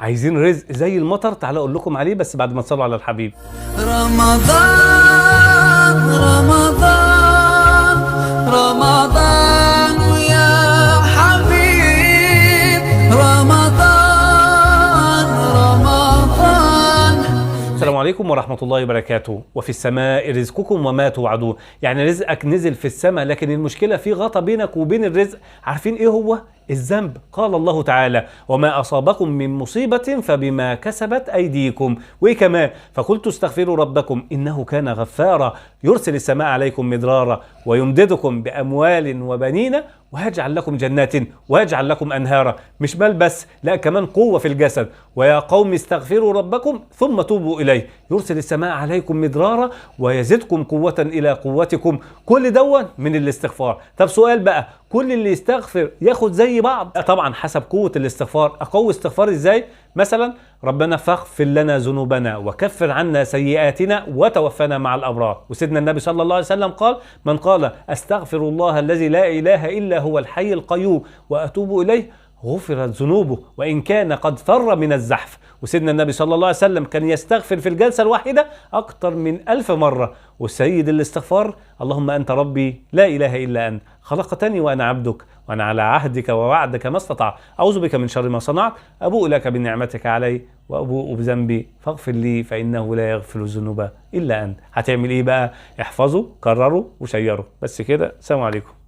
عايزين رزق زي المطر؟ تعالوا اقول لكم عليه بس بعد ما تصلوا على الحبيب. رمضان رمضان رمضان يا حبيب رمضان رمضان. السلام عليكم ورحمة الله وبركاته. وفي السماء رزقكم وما توعدون، يعني رزقك نزل في السماء، لكن المشكلة في غطا بينك وبين الرزق. عارفين ايه هو؟ الذنب. قال الله تعالى: وما أصابكم من مصيبة فبما كسبت أيديكم. وإيه كمان؟ فقلت استغفروا ربكم إنه كان غفارا يرسل السماء عليكم مدرارا ويمددكم بأموال وبنين ويجعل لكم جنات ويجعل لكم أنهارا. مش مال بس، لا كمان قوة في الجسد. ويا قوم استغفروا ربكم ثم توبوا إليه يرسل السماء عليكم مدرارا ويزدكم قوة إلى قوتكم. كل دون من الاستغفار. طب سؤال بقى، كل اللي يستغفر ياخد زي بعض؟ طبعا حسب قوة الاستغفار. أقوي استغفار ازاي؟ مثلا ربنا فاغفر لنا ذنوبنا وكفر عنا سيئاتنا وتوفنا مع الأبرار. وسيدنا النبي صلى الله عليه وسلم قال: من قال أستغفر الله الذي لا إله إلا هو الحي القيوم وأتوب إليه غفرت ذنوبه وإن كان قد فر من الزحف. وسيدنا النبي صلى الله عليه وسلم كان يستغفر في الجلسة الواحدة أكثر من 1000 مرة. وسيد الاستغفار: اللهم أنت ربي لا إله إلا أنت خلقتني وأنا عبدك وأنا على عهدك ووعدك ما استطعت أعوذ بك من شر ما صنعت أبوء لك بنعمتك علي وأبوء بذنبي فاغفر لي فإنه لا يغفر الذنوب إلا أنت. هتعمل إيه بقى؟ احفظوا، كرروا وشيروا. بس كده. السلام عليكم.